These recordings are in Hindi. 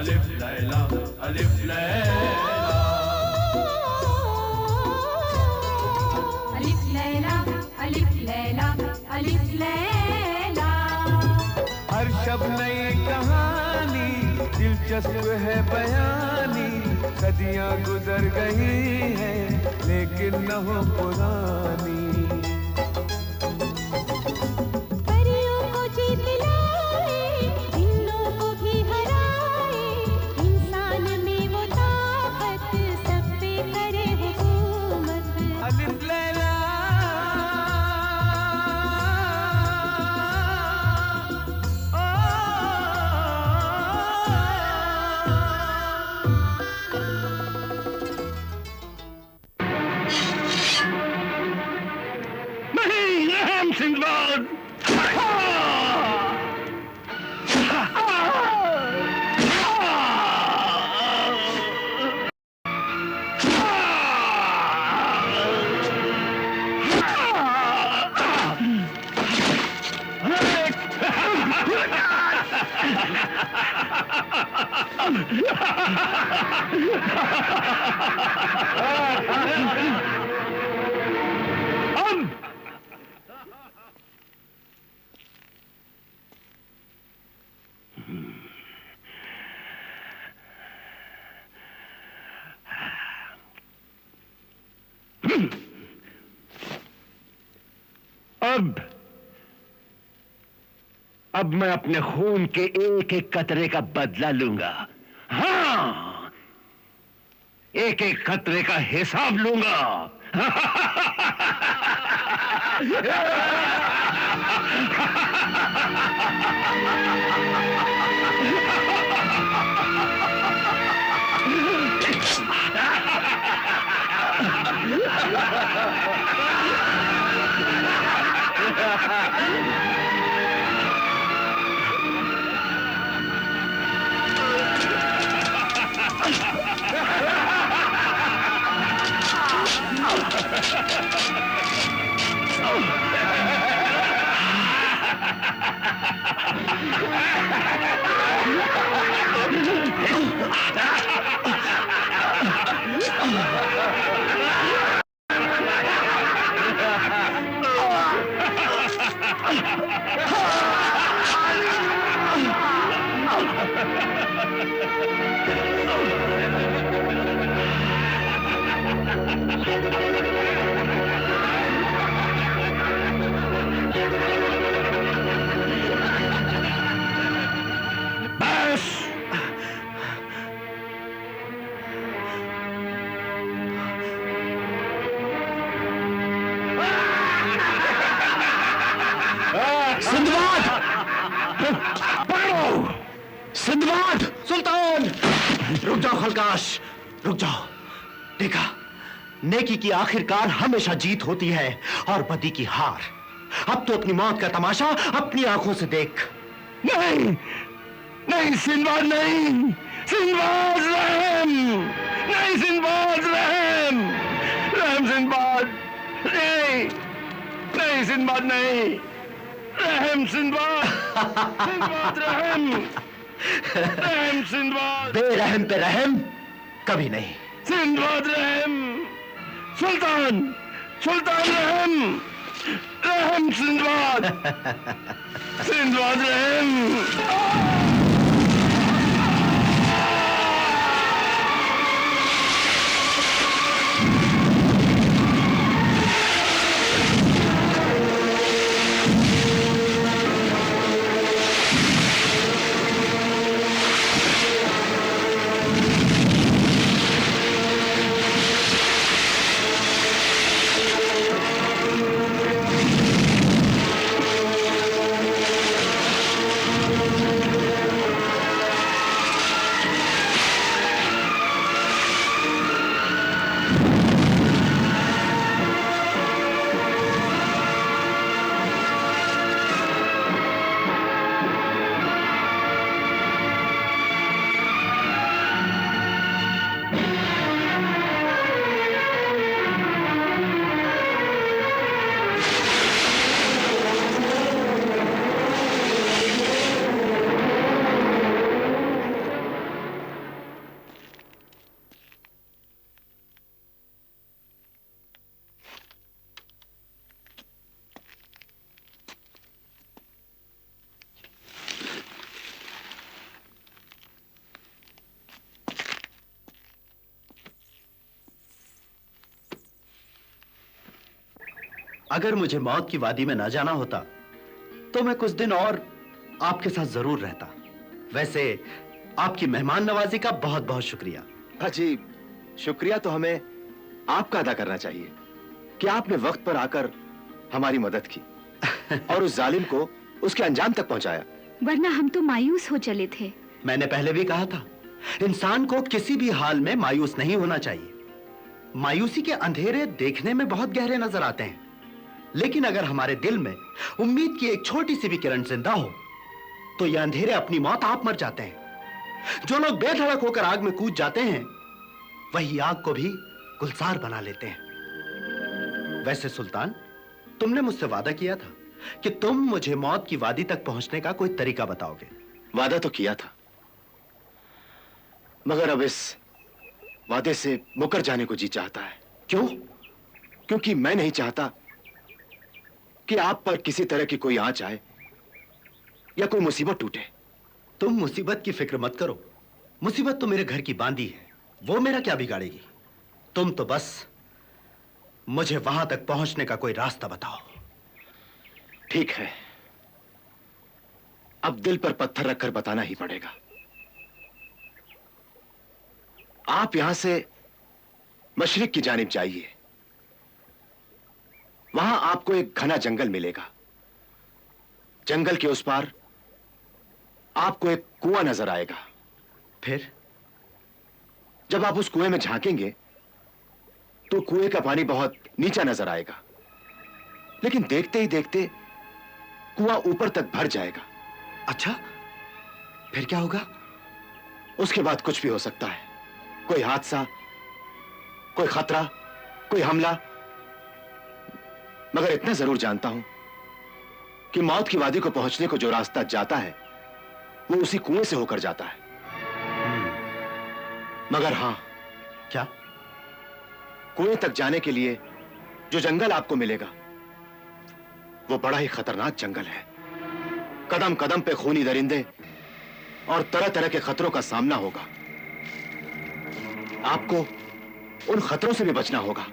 अलिफ लैला अलिफ लैला अलिफ लैला अलिफ लैला अलिफ लैला। हर शब नई कहानी दिलचस्प है बयानी, सदियां गुजर गई हैं लेकिन न हो पुरानी। परियों को जीत लाए, जिन्नों को भी हराए, इंसान में वो ताकत सब पे करे हुकूमत। अलिफ लैला नहीं रहम सिंदबाद। अब मैं अपने खून के एक एक कतरे का बदला लूंगा। हाँ, एक एक कतरे का हिसाब लूंगा। सिंदबाद! सुल्तान! रुक जाओ खलकाश, रुक जाओ। देखा, नेकी की आखिरकार हमेशा जीत होती है और बदी की हार। अब तो अपनी मौत का तमाशा अपनी आंखों से देख। नहीं, नहीं सिंदबाद, नहीं सिंदबाद, रहम! नहीं सिंदबाद, रहम! रहम सिंदबाद! नहीं, नहीं सिंदबाद, नहीं रहम सिंदबाद! सिंदबाद रहम! रहम सिंदबाद! बेरहम पे रहम कभी नहीं। सिंदबाद रहम! सुल्तान! सुल्तान रहम! रहम सिंदबाद! सिंदबाद रहम! अगर मुझे मौत की वादी में ना जाना होता तो मैं कुछ दिन और आपके साथ जरूर रहता। वैसे आपकी मेहमान नवाजी का बहुत बहुत शुक्रिया। हाजी, शुक्रिया तो हमें आपका अदा करना चाहिए कि आपने वक्त पर आकर हमारी मदद की और उस जालिम को उसके अंजाम तक पहुंचाया। वरना हम तो मायूस हो चले थे। मैंने पहले भी कहा था, इंसान को किसी भी हाल में मायूस नहीं होना चाहिए। मायूसी के अंधेरे देखने में बहुत गहरे नजर आते हैं, लेकिन अगर हमारे दिल में उम्मीद की एक छोटी सी भी किरण जिंदा हो तो ये अंधेरे अपनी मौत आप मर जाते हैं। जो लोग बेधड़क होकर आग में कूद जाते हैं वही आग को भी गुलजार बना लेते हैं। वैसे सुल्तान, तुमने मुझसे वादा किया था कि तुम मुझे मौत की वादी तक पहुंचने का कोई तरीका बताओगे। वादा तो किया था, मगर अब इस वादे से मुकर जाने को जी चाहता है। क्यों? क्योंकि मैं नहीं चाहता कि आप पर किसी तरह की कोई आंच आए या कोई मुसीबत टूटे। तुम मुसीबत की फिक्र मत करो, मुसीबत तो मेरे घर की बांदी है, वो मेरा क्या बिगाड़ेगी। तुम तो बस मुझे वहां तक पहुंचने का कोई रास्ता बताओ। ठीक है, अब दिल पर पत्थर रखकर बताना ही पड़ेगा। आप यहां से मशरिक की जानिब जाइए, वहां आपको एक घना जंगल मिलेगा। जंगल के उस पार आपको एक कुआं नजर आएगा। फिर जब आप उस कुएं में झांकेंगे तो कुएं का पानी बहुत नीचा नजर आएगा, लेकिन देखते ही देखते कुआं ऊपर तक भर जाएगा। अच्छा, फिर क्या होगा? उसके बाद कुछ भी हो सकता है, कोई हादसा, कोई खतरा, कोई हमला। मगर इतना जरूर जानता हूं कि मौत की वादी को पहुंचने को जो रास्ता जाता है वो उसी कुएं से होकर जाता है। मगर हां, क्या? कुएं तक जाने के लिए जो जंगल आपको मिलेगा वो बड़ा ही खतरनाक जंगल है। कदम कदम पे खूनी दरिंदे और तरह तरह के खतरों का सामना होगा। आपको उन खतरों से भी बचना होगा।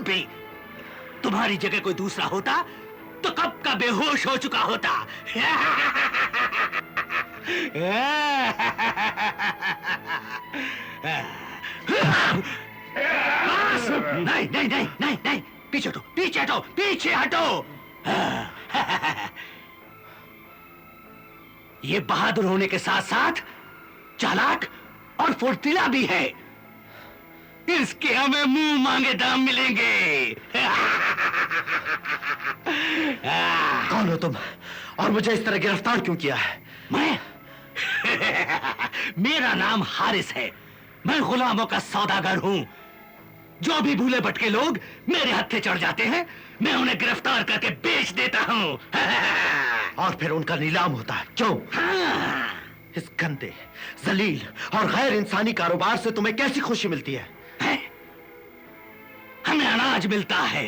भी। तुम्हारी जगह कोई दूसरा होता तो कब का बेहोश हो चुका होता। नहीं नहीं नहीं नहीं नहीं, पीछे हटो, पीछे हटो, पीछे हटो। ये बहादुर होने के साथ साथ चालाक और फुर्तीला भी है। इसके हमें मुंह मांगे दाम मिलेंगे। कौन हो तुम और मुझे इस तरह गिरफ्तार क्यों किया है? मैं मेरा नाम हारिस है। मैं गुलामों का सौदागर हूं। जो भी भूले भटके लोग मेरे हत्थे चढ़ जाते हैं, मैं उन्हें गिरफ्तार करके बेच देता हूं। और फिर उनका नीलाम होता है, क्यों? हाँ। इस गंदे, जलील और गैर इंसानी कारोबार से तुम्हें कैसी खुशी मिलती है? हमें अनाज मिलता है,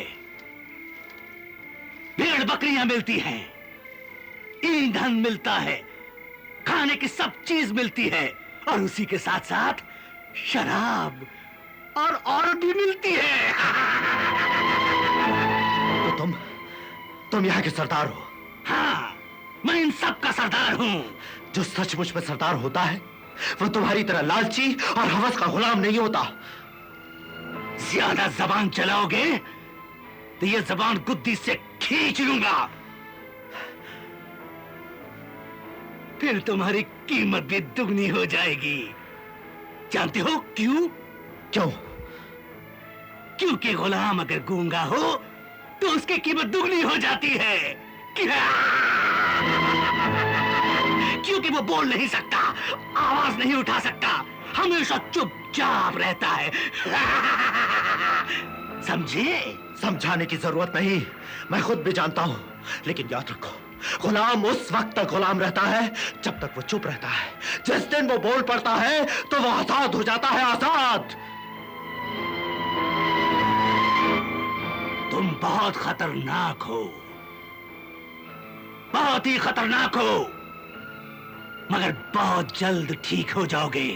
भेड़ बकरियां मिलती हैं, ईंधन मिलता है, खाने की सब चीज मिलती है, और उसी के साथ साथ शराब और औरत भी मिलती है। तो तुम यहाँ के सरदार हो? हाँ, मैं इन सब का सरदार हूं। जो सचमुच में सरदार होता है वो तुम्हारी तरह लालची और हवस का गुलाम नहीं होता। ज्यादा जबान चलाओगे तो ये जबान गुद्दी से खींच लूंगा। फिर तुम्हारी कीमत भी दुगनी हो जाएगी। जानते हो क्यों? क्यों? क्योंकि गुलाम अगर गूंगा हो तो उसकी कीमत दुगनी हो जाती है। क्योंकि वो बोल नहीं सकता, आवाज नहीं उठा सकता, हमेशा चुपचाप रहता है। समझे? समझाने की जरूरत नहीं, मैं खुद भी जानता हूं। लेकिन याद रखो, गुलाम उस वक्त तक गुलाम रहता है जब तक वो चुप रहता है। जिस दिन वो बोल पड़ता है तो वो आजाद हो जाता है, आजाद। तुम बहुत खतरनाक हो, बहुत ही खतरनाक हो, मगर बहुत जल्द ठीक हो जाओगे।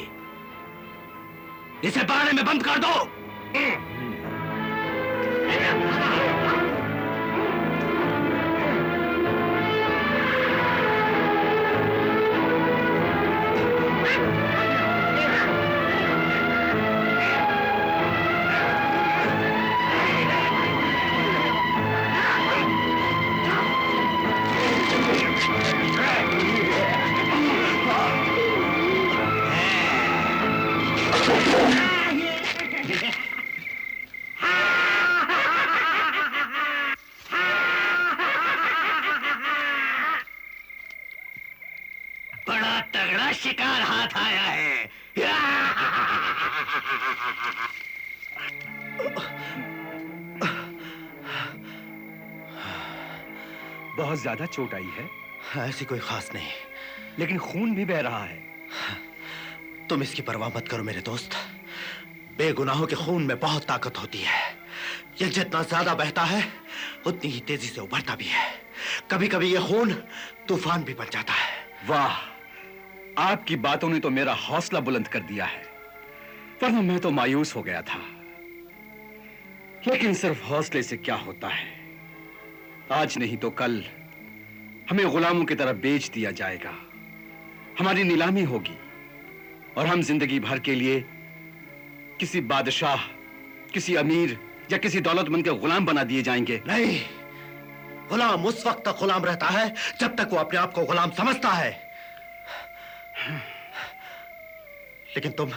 इसे बाड़े में बंद कर दो। बड़ा तगड़ा शिकार हाथ आया है। बहुत ज्यादा चोट आई है? ऐसी कोई खास नहीं, लेकिन खून भी बह रहा है। तुम इसकी परवाह मत करो मेरे दोस्त। बेगुनाहों के खून में बहुत ताकत होती है। ये जितना ज्यादा बहता है उतनी ही तेजी से उभरता भी है। कभी कभी ये खून तूफान भी बन जाता है। वाह, आपकी बातों ने तो मेरा हौसला बुलंद कर दिया है, वरना मैं तो मायूस हो गया था। लेकिन सिर्फ हौसले से क्या होता है? आज नहीं तो कल हमें गुलामों की तरह बेच दिया जाएगा। हमारी नीलामी होगी और हम जिंदगी भर के लिए किसी बादशाह, किसी अमीर या किसी दौलतमंद के गुलाम बना दिए जाएंगे। नहीं, गुलाम उस वक्त तक गुलाम रहता है जब तक वो अपने आप को गुलाम समझता है। लेकिन तुम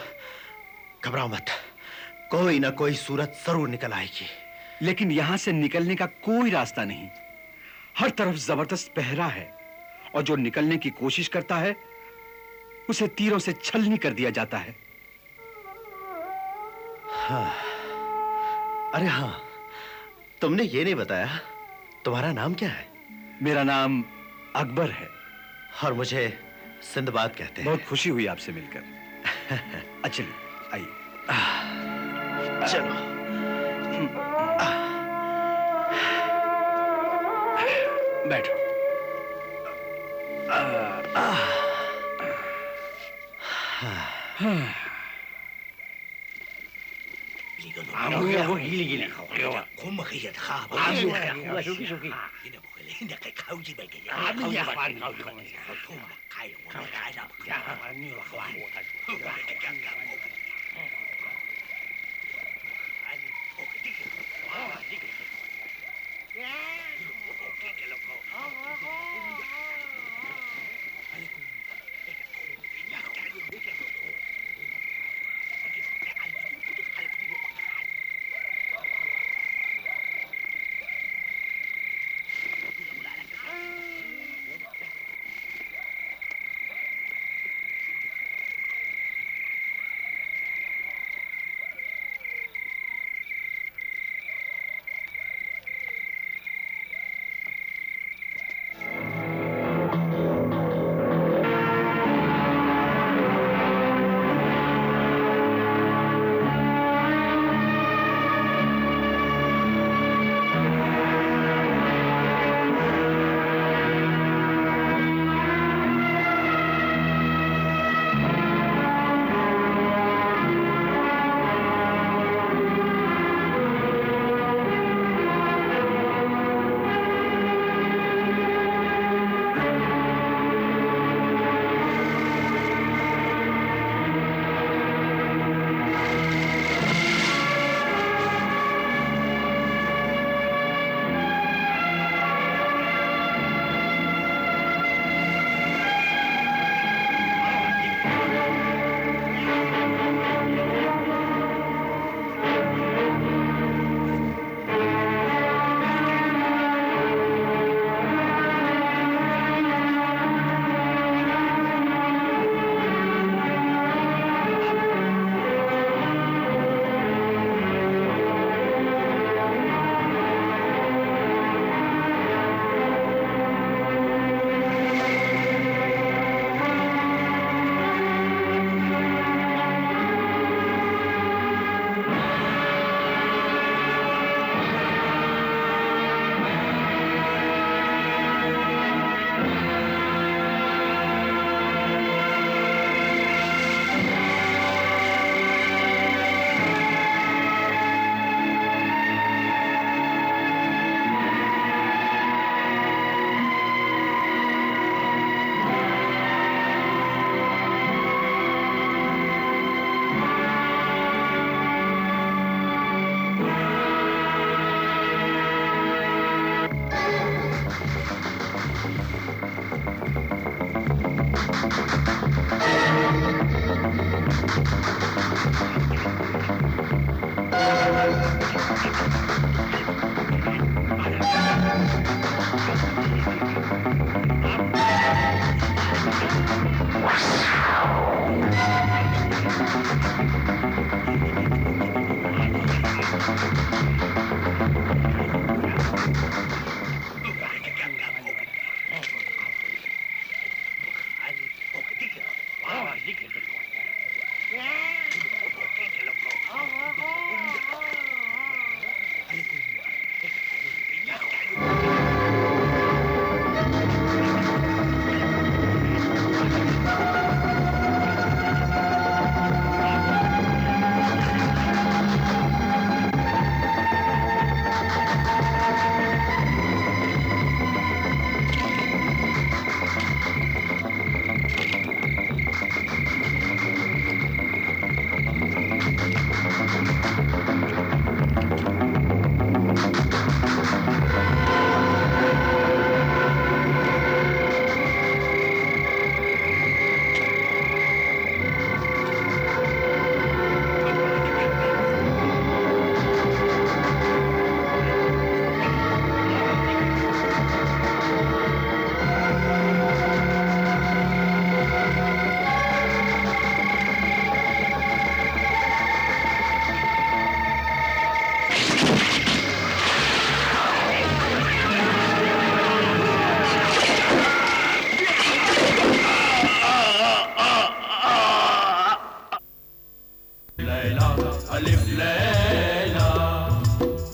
घबराओ मत, कोई ना कोई सूरत जरूर निकल आएगी। लेकिन यहां से निकलने का कोई रास्ता नहीं। हर तरफ जबरदस्त पहरा है, और जो निकलने की कोशिश करता है उसे तीरों से छलनी कर दिया जाता है। हाँ। अरे हाँ, तुमने ये नहीं बताया तुम्हारा नाम क्या है? मेरा नाम अकबर है। और मुझे सिंदबाद कहते हैं। बहुत खुशी हुई आपसे मिलकर। चलिए आइए। चलो। बैठो। Ako gili-gili. Kung makiyat ka, hindi kay kauji ba kaya? Kaya mo